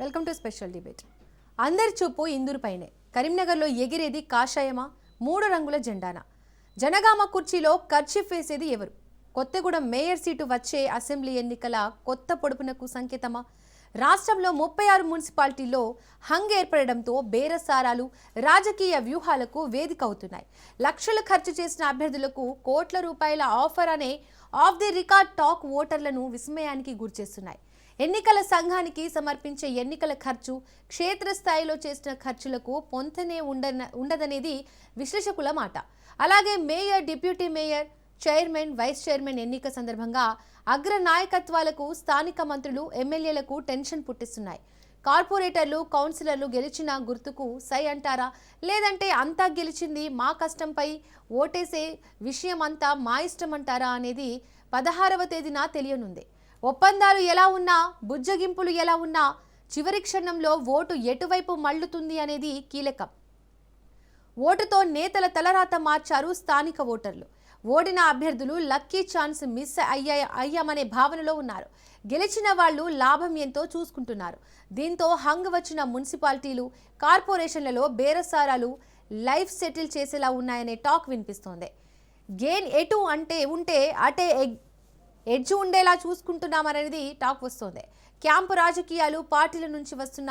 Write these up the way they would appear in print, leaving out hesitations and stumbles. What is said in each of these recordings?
Welcome to special debate. అందరి చూపు ఇందూరుపైనే. కరీంనగర్లో ఎగిరేది కాషాయమా, 3 రంగుల జెండానా? జనగామ కుర్చీలో కర్చీఫ్ వేసేది ఎవరు? కొత్తగూడెం మేయర్ సీటు వచ్చే అసెంబ్లీ ఎన్నికల కొత్త పొడుపునకు సంకేతమా? రాష్ట్రంలో 36 మున్సిపాలిటీల్లో హంగ్ ఏర్పడడంతో బేరసారాలు రాజకీయ వ్యూహాలకు వేదిక అవుతున్నాయి. లక్షలు ఖర్చు చేసిన అభ్యర్థులకు కోట్ల రూపాయల ఆఫర్ అనే ఆఫ్ ది రికార్డ్ టాక్ ఓటర్లను విస్మయానికి గురిచేస్తున్నాయి. ఎన్నికల సంఘానికి సమర్పించే ఎన్నికల ఖర్చు క్షేత్రస్థాయిలో చేసిన ఖర్చులకు పొంతనే ఉండదనేది విశ్లేషకుల మాట. అలాగే mayor, deputy mayor, chairman, vice chairman ఎన్నిక సందర్భంగా అగ్ర నాయకత్వాలకు స్థానిక మంత్రులు, ఎమ్మెల్యేలకు టెన్షన్ పుట్టిస్తున్నాయి. కార్పొరేటర్లు, కౌన్సిలర్లు గెలిచిన గుర్తుకు సై అంటారా, లేదంటే అంతా గెలిచింది మా కష్టంపై ఓటేసే విషయం అంతా మా ఇష్టం అంటారా అనేది 16వ తేదీన తెలియనుంది. ఒప్పందాలు ఎలా ఉన్నా, బుజ్జగింపులు ఎలా ఉన్నా చివరి క్షణంలో ఓటు ఎటువైపు మళ్లుతుంది అనేది కీలకం. ఓటుతో నేతల తలరాత మార్చారు స్థానిక ఓటర్లు. ఓడిన అభ్యర్థులు లక్కీ ఛాన్స్ మిస్ అయ్యామనే భావనలో ఉన్నారు. గెలిచిన వాళ్ళు లాభం ఎంతో చూసుకుంటున్నారు. దీంతో హంగ్ వచ్చిన మున్సిపాలిటీలు, కార్పొరేషన్లలో బేరసారాలు లైఫ్ సెటిల్ చేసేలా ఉన్నాయనే టాక్ వినిపిస్తోంది. గెయిన్ ఎటు అంటే ఉంటే అటే ఎడ్జ్ ఉండేలా చూసుకుంటున్నామనేది టాక్ వస్తోంది. క్యాంపు రాజకీయాలు, పార్టీల నుంచి వస్తున్న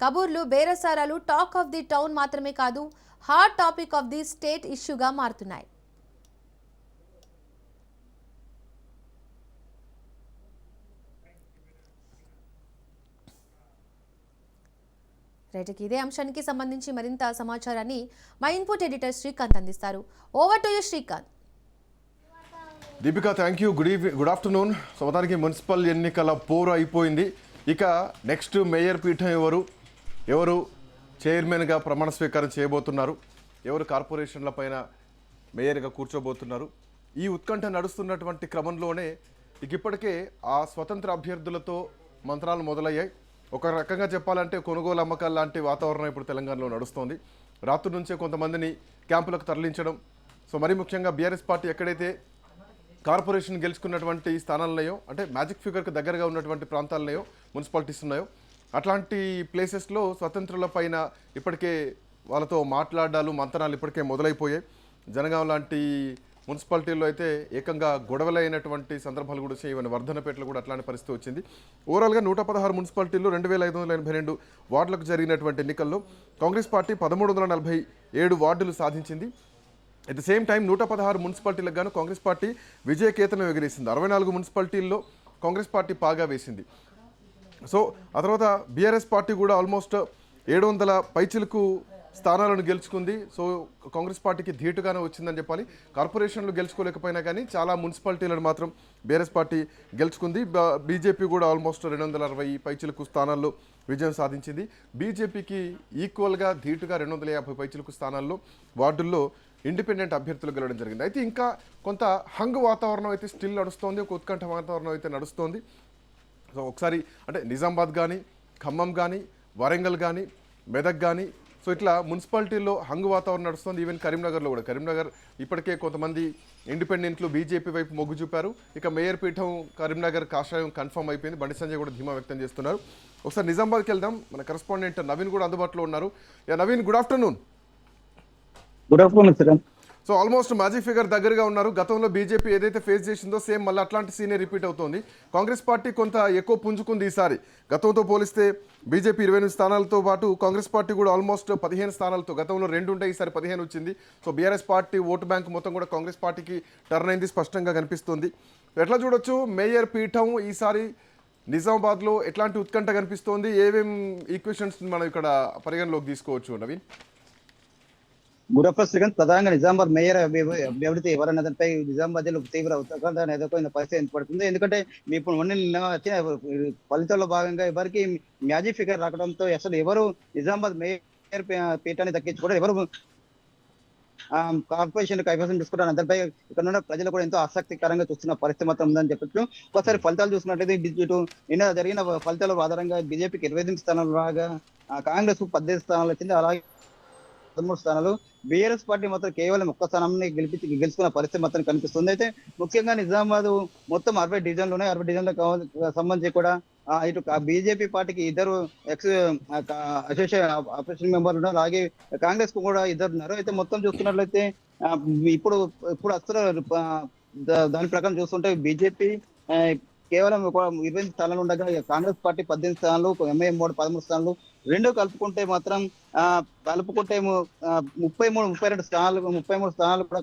కబూర్లు, బేరసారాలు టాక్ ఆఫ్ ది టౌన్ మాత్రమే కాదు, hot topic of the state ఇష్యూగా మారుతున్నాయి. రైట్కి ఇదే అంశానికి సంబంధించి మరింత సమాచారాన్ని మా ఇన్పుట్ ఎడిటర్ శ్రీకాంత్ అందిస్తారు. Over to you Srikanth. Deepika, thank you. Good afternoon. So మొత్తానికి మున్సిపల్ ఎన్నికల పోరు అయిపోయింది. ఇక నెక్స్ట్ మేయర్ పీఠం ఎవరు చైర్మన్గా ప్రమాణ స్వీకారం చేయబోతున్నారు, ఎవరు కార్పొరేషన్ల పైన మేయర్గా కూర్చోబోతున్నారు, ఈ ఉత్కంఠ నడుస్తున్నటువంటి క్రమంలోనే ఇప్పటికే ఆ స్వతంత్ర అభ్యర్థులతో మంత్రాలు మొదలయ్యాయి. ఒక రకంగా చెప్పాలంటే కొనుగోలు అమ్మకాలు లాంటి వాతావరణం ఇప్పుడు తెలంగాణలో నడుస్తోంది. రాత్రి నుంచే కొంతమందిని క్యాంపులకు తరలించడం. సో మరీ ముఖ్యంగా బీఆర్ఎస్ పార్టీ ఎక్కడైతే కార్పొరేషన్ గెలుచుకున్నటువంటి స్థానాలన్నాయో, అంటే మ్యాజిక్ ఫిగర్కి దగ్గరగా ఉన్నటువంటి ప్రాంతాలన్నాయో, మున్సిపాలిటీస్ ఉన్నాయో, అట్లాంటి ప్లేసెస్లో స్వతంత్రుల పైన ఇప్పటికే వాళ్ళతో మాట్లాడాలు, మంతనాలు ఇప్పటికే మొదలైపోయాయి. జనగాం లాంటి మున్సిపాలిటీల్లో అయితే ఏకంగా గొడవలైనటువంటి సందర్భాలు కూడా వచ్చాయి. ఈవెన్ వర్ధనపేటలో కూడా అట్లాంటి పరిస్థితి వచ్చింది. ఓవరాల్గా 116 మున్సిపాలిటీల్లో 2582 వార్డులకు జరిగినటువంటి ఎన్నికల్లో కాంగ్రెస్ పార్టీ 1347 వార్డులు సాధించింది. అట్ ద సేమ్ టైం 116 మున్సిపాలిటీలకు గాను కాంగ్రెస్ పార్టీ విజయకేతనం ఎగిరేసింది. 64 మున్సిపాలిటీల్లో కాంగ్రెస్ పార్టీ పాగా వేసింది. సో ఆ తర్వాత బీఆర్ఎస్ పార్టీ కూడా ఆల్మోస్ట్ 700 పైచిలకు స్థానాలను గెలుచుకుంది. సో కాంగ్రెస్ పార్టీకి ధీటుగానే వచ్చిందని చెప్పాలి. కార్పొరేషన్లు గెలుచుకోలేకపోయినా కానీ చాలా మున్సిపాలిటీలను మాత్రం బీఆర్ఎస్ పార్టీ గెలుచుకుంది. బీజేపీ కూడా ఆల్మోస్ట్ 260 పైచిలకు స్థానాల్లో విజయం సాధించింది. బీజేపీకి ఈక్వల్గా ధీటుగా 250 పైచిలకు స్థానాల్లో వార్డుల్లో ఇండిపెండెంట్ అభ్యర్థులు గెలవడం జరిగింది. అయితే ఇంకా కొంత హంగ్ వాతావరణం అయితే స్టిల్ నడుస్తోంది, ఒక ఉత్కంఠ వాతావరణం అయితే నడుస్తోంది. సో ఒకసారి అంటే నిజామాబాద్ కానీ, ఖమ్మం కానీ, వరంగల్ కానీ, మెదక్ కానీ, సో ఇట్లా మున్సిపాలిటీల్లో హంగు వాతావరణం నడుస్తుంది. ఈవెన్ కరీంనగర్లో కూడా, కరీంనగర్ ఇప్పటికే కొంతమంది ఇండిపెండెంట్లు బీజేపీ వైపు మొగ్గు చూపారు. ఇక మేయర్ పీఠం కరీంనగర్ కాషాయం కన్ఫర్మ్ అయిపోయింది. బండి సంజయ్ కూడా ధీమా వ్యక్తం చేస్తున్నారు. ఒకసారి నిజామాబాద్కి వెళ్దాం. మన కరెస్పాండెంట్ నవీన్ కూడా అందుబాటులో ఉన్నారు. Naveen, good afternoon. Good afternoon sir. So almost magic figure దగ్గరగా ఉన్నారు. గతంలో బీజేపీ ఏదైతే ఫేస్ చేసిందో సేమ్ మళ్ళీ అట్లాంటి సీనే రిపీట్ అవుతోంది. కాంగ్రెస్ పార్టీ కొంత ఎక్కువ పుంజుకుంది ఈసారి. గతంతో పోలిస్తే బీజేపీ 28 స్థానాలతో పాటు కాంగ్రెస్ పార్టీ కూడా ఆల్మోస్ట్ 15 స్థానాలతో, గతంలో 2 ఉంటే ఈసారి 15 వచ్చింది. So BRS party vote bank మొత్తం కూడా కాంగ్రెస్ పార్టీకి టర్న్ అయింది, స్పష్టంగా కనిపిస్తుంది. ఎట్లా చూడొచ్చు మేయర్ పీఠం ఈసారి నిజామాబాద్లో ఎట్లాంటి ఉత్కంఠ కనిపిస్తోంది? ఏమేం ఈక్వేషన్స్ మనం ఇక్కడ పరిగణలోకి తీసుకోవచ్చు నవీన్? Good afternoon Srikanth. ప్రధానంగా నిజామాబాద్ మేయర్ అభ్యర్థి ఎవరన్న దానిపై నిజామాబాద్ లో తీవ్ర ఉత్కంఠ ఎదుర్కొన్న పరిస్థితి ఏర్పడుతుంది. ఎందుకంటే మీ ఇప్పుడు వచ్చిన ఫలితాల్లో భాగంగా ఎవరికి మ్యాజిక్ ఫిగర్ రావడంతో అసలు ఎవరు నిజామాబాద్ మేయర్ పీఠాన్ని దక్కించుకోవడం, ఎవరు కార్పొరేషన్ కైవసం చూసుకుంటారు అందరిపై ఇక్కడ ఉన్న ప్రజలు కూడా ఎంతో ఆసక్తికరంగా చూస్తున్న పరిస్థితి మాత్రం ఉందని చెప్పచ్చు. ఒకసారి ఫలితాలు చూసినట్లయితే ఇటు నిన్న జరిగిన ఫలితాల ఆధారంగా బీజేపీకి 28 స్థానాలు రాగా, కాంగ్రెస్ 18 స్థానాలు వచ్చింది. అలాగే 13 స్థానాలు, బీఆర్ఎస్ పార్టీ మాత్రం కేవలం 1 స్థానాన్ని గెలుచుకున్న పరిస్థితి మాత్రం కనిపిస్తుంది. అయితే ముఖ్యంగా నిజామాబాద్ మొత్తం 60 డివిజన్లు ఉన్నాయి. 60 డివిజన్లకు సంబంధించి కూడా ఇటు బీజేపీ పార్టీకి ఇద్దరు ఎక్స్ అసోసియేషన్ మెంబర్లు ఉన్నారు, అలాగే కాంగ్రెస్ కు కూడా ఇద్దరు ఉన్నారు. అయితే మొత్తం చూస్తున్నట్లయితే ఆ, ఇప్పుడు ఇప్పుడు వస్తున్న దాని ప్రకారం చూస్తుంటే బీజేపీ కేవలం ఒక 20 స్థానాలు ఉండగా కాంగ్రెస్ పార్టీ 18 స్థానాలు, ఎంఐఎం 13 స్థానాలు, రెండు కలుపుకుంటే మాత్రం ఆ కలుపుకుంటే 32 స్థానాలు, 33 స్థానాలు కూడా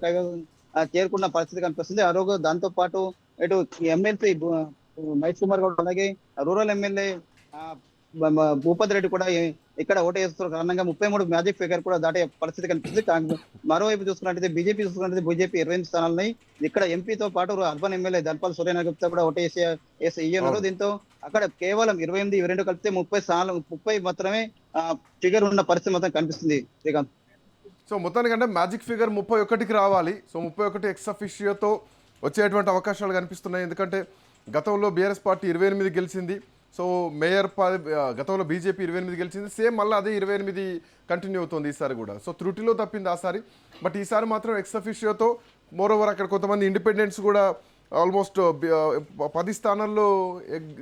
చేరుకున్న పరిస్థితి కనిపిస్తుంది. ఆరోగ్య దాంతో పాటు ఇటు ఎమ్మెల్సీ మహేష్ కుమార్ గౌడ్, అలాగే రూరల్ ఎమ్మెల్యే భూపతి రెడ్డి కూడా ఇక్కడ ఓటు వేస్తున్న కారణంగా 33 మ్యాజిక్ ఫిగర్ కూడా దాటే పరిస్థితి కనిపిస్తుంది. మరోవైపు చూసుకున్నట్లయితే బీజేపీ చూసుకున్నట్లయితే బీజేపీ 28 స్థానాలని, ఇక్కడ ఎంపీతో పాటు అర్బన్ ఎమ్మెల్యే ధన్పాల్ సూర్యనారాయణ గుప్తా కూడా ఓటు ఇయ్యన్నారు. దీంతో అక్కడ కేవలం 28, 22 కలిపితే 30 స్థానాలు, 30 మాత్రమే ఫిగర్ ఉన్న పరిస్థితి మాత్రం కనిపిస్తుంది శ్రీకాంత్. సో మొత్తానికంటే మ్యాజిక్ ఫిగర్ 31కి రావాలి. సో 31 ఎక్స్ అఫిషియోతో వచ్చేటువంటి అవకాశాలు కనిపిస్తున్నాయి. ఎందుకంటే గతంలో బీఆర్ఎస్ పార్టీ 28 గెలిచింది. సో మేయర్ గతంలో బీజేపీ 28 గెలిచింది. సేమ్ మళ్ళీ అదే 28 కంటిన్యూ అవుతుంది ఈసారి కూడా. సో త్రుటిలో తప్పింది ఆసారి. బట్ ఈసారి మాత్రం ఎక్స్ అఫిషియోతో మోర్ ఓవర్ అక్కడ కొంతమంది ఇండిపెండెంట్స్ కూడా ఆల్మోస్ట్ 10 స్థానాల్లో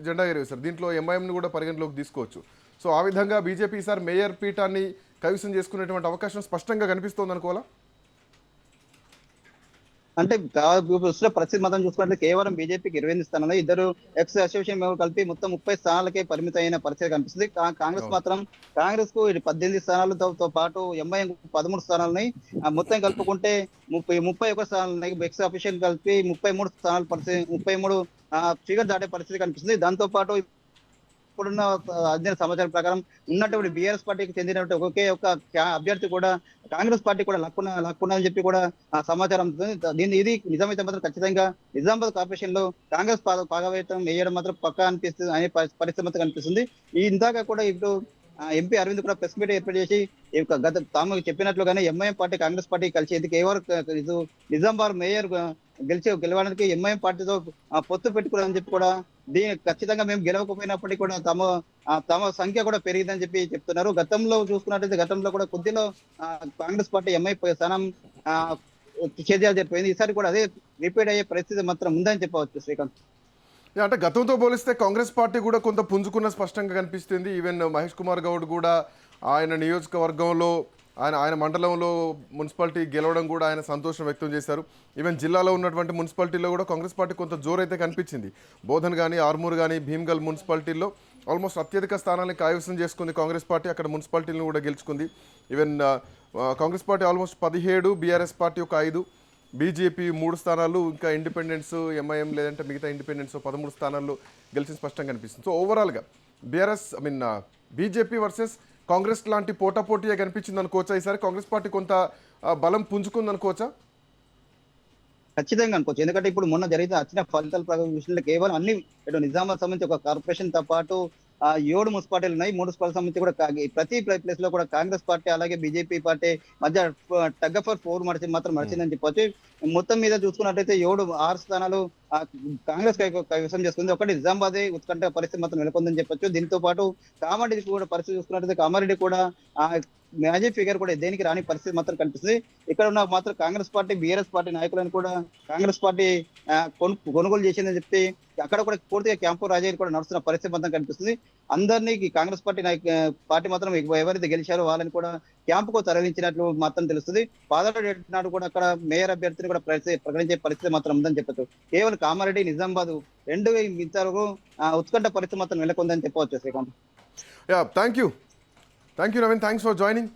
జెండా ఎగరేశారు. దీంట్లో ఎంఐఎంని కూడా పరిగణలోకి తీసుకోవచ్చు. సో ఆ విధంగా బీజేపీ ఈసారి మేయర్ పీఠాన్ని కైవసం చేసుకునేటువంటి అవకాశం స్పష్టంగా కనిపిస్తోంది అనుకోవాలా? అంటే పరిస్థితి మాత్రం చూసుకుంటే కేవలం బీజేపీకి 28 స్థానాలు, ఇద్దరు ఎక్స్ అసోసియేషన్ మెంబర్ కలిపి మొత్తం 30 స్థానాలకే పరిమితం అయిన పరిస్థితి కనిపిస్తుంది. కాంగ్రెస్ మాత్రం కాంగ్రెస్ కు 18 స్థానాలతో పాటు ఎంఐఎం 13 స్థానాలని మొత్తం కలుపుకుంటే 31 స్థానాలని, ఎక్స్ అఫిషియల్ కలిపి 33 స్థానాల పరిస్థితి, 33 ఫిగర్ దాటే పరిస్థితి కనిపిస్తుంది. దాంతో పాటు ఇప్పుడున్న అధ్యయన సమాచారం ప్రకారం ఉన్నటువంటి బీఆర్ఎస్ పార్టీకి చెందినటువంటి ఒకే ఒక అభ్యర్థి కూడా కాంగ్రెస్ పార్టీ కూడా లక్కున్నా అని చెప్పి కూడా సమాచారం ఉంటుంది. ఇది నిజమైతే మాత్రం ఖచ్చితంగా నిజామాబాద్ కార్పొరేషన్ లో కాంగ్రెస్ భాగవేతం వేయడం మాత్రం పక్కా అనిపిస్తుంది అనే పరిస్థితి మాత్రం కనిపిస్తుంది. ఈ ఇందాక కూడా ఇప్పుడు ఎంపీ అరవింద్ కూడా ప్రెస్ మీట్ ఏర్పాటు చేసి తాము చెప్పినట్లుగానే ఎంఐఎం పార్టీ కాంగ్రెస్ పార్టీ కలిసి కేవలం నిజామాబాద్ మేయర్ గెలవడానికి ఎంఐఎం పార్టీతో పొత్తు పెట్టుకున్నారని చెప్పి కూడా, దీని ఖచ్చితంగా మేము గెలవకపోయినప్పటికీ కూడా తమ సంఖ్య కూడా పెరిగిందని చెప్పి చెప్తున్నారు. గతంలో చూసుకున్నట్లయితే గతంలో కూడా కొద్దిలో కాంగ్రెస్ పార్టీ ఎంఐ స్థానం చేజాలు జరిపోయింది. ఈసారి కూడా అదే రిపీట్ అయ్యే పరిస్థితి మాత్రం ఉందని చెప్పవచ్చు శ్రీకాంత్. అంటే గతంతో పోలిస్తే కాంగ్రెస్ పార్టీ కూడా కొంత పుంజుకున్న స్పష్టంగా కనిపిస్తుంది. ఈవెన్ మహేష్ కుమార్ గౌడ్ కూడా ఆయన నియోజకవర్గంలో ఆయన మండలంలో మున్సిపాలిటీ గెలవడం కూడా ఆయన సంతోషం వ్యక్తం చేశారు. ఈవెన్ జిల్లాలో ఉన్నటువంటి మున్సిపాలిటీలో కూడా కాంగ్రెస్ పార్టీ కొంత జోరైతే కనిపించింది. బోధన్ కానీ, ఆర్మూర్ కానీ, భీమ్గల్ మున్సిపాలిటీల్లో ఆల్మోస్ట్ అత్యధిక స్థానాన్ని కైవసం చేసుకుంది కాంగ్రెస్ పార్టీ. అక్కడ మున్సిపాలిటీలను కూడా గెలుచుకుంది. Even Congress party almost 17, BRS party ఒక 5, బీజేపీ 3 స్థానాలు, ఇంకా ఇండిపెండెన్స్ ఎంఐఎం లేదంటే మిగతా ఇండిపెండెన్స్ 13 స్థానాల్లో గెలిచిన స్పష్టంగా కనిపిస్తుంది. సో ఓవరాల్గా బీజేపీ వర్సెస్ కాంగ్రెస్ లాంటి పోటాపోటీగా కనిపించింది అనుకోవచ్చా? ఈసారి కాంగ్రెస్ పార్టీ కొంత బలం పుంజుకుంది అనుకోవచ్చా? ఖచ్చితంగా అనుకోవచ్చు. ఎందుకంటే ఇప్పుడు మొన్న జరిగిన వచ్చిన ఫలితాల విషయంలో కేవలం అన్ని ఇటు నిజామాబాద్ సంబంధించి ఒక కార్పొరేషన్ తో పాటు 7 మున్సిపాలిటీలు ఉన్నాయి. 3 మున్సిపాలిటీ సంబంధించి కూడా ప్రతి ప్లేస్ లో కూడా కాంగ్రెస్ పార్టీ అలాగే బీజేపీ పార్టీ మధ్య టగ్ ఫర్ 4 మాత్రం నడిచిందని చెప్పొచ్చు. మొత్తం మీద చూసుకున్నట్లయితే 6 స్థానాలు కాంగ్రెస్ కైవసం చేస్తుంది. ఒకటి నిజామాబాద్ ఉత్కంఠ పరిస్థితి మాత్రం నెలకొందని చెప్పొచ్చు. దీంతో పాటు కామారెడ్డి కూడా పరిస్థితి చూసుకున్నట్లయితే కామారెడ్డి కూడా మ్యాజిక్ ఫిగర్ కూడా దేనికి రాని పరిస్థితి మాత్రం కనిపిస్తుంది. ఇక్కడ ఉన్న మాత్రం కాంగ్రెస్ పార్టీ బీఆర్ఎస్ పార్టీ నాయకులను కూడా కాంగ్రెస్ పార్టీ కొనుగోలు చేసిందని చెప్పి అక్కడ కూడా పూర్తిగా క్యాంపు రాజకీయాలు కూడా నడుస్తున్న పరిస్థితి మాత్రం కనిపిస్తుంది. అందరినీ కాంగ్రెస్ పార్టీ మాత్రం ఎవరైతే గెలిచారో వాళ్ళని కూడా క్యాంపుకు తరలించినట్లు మాత్రం తెలుస్తుంది. పాదరెడ్డి నాడు కూడా అక్కడ మేయర్ అభ్యర్థిని కూడా ప్రకటించే పరిస్థితి మాత్రం ఉందని చెప్పచ్చు. కేవలం కామారెడ్డి, నిజామాబాద్ 2 మిగతాలకు ఉత్కంఠ పరిస్థితి మాత్రం నెలకొందని చెప్పవచ్చు Srikanth. Thank you Naveen, thanks for joining.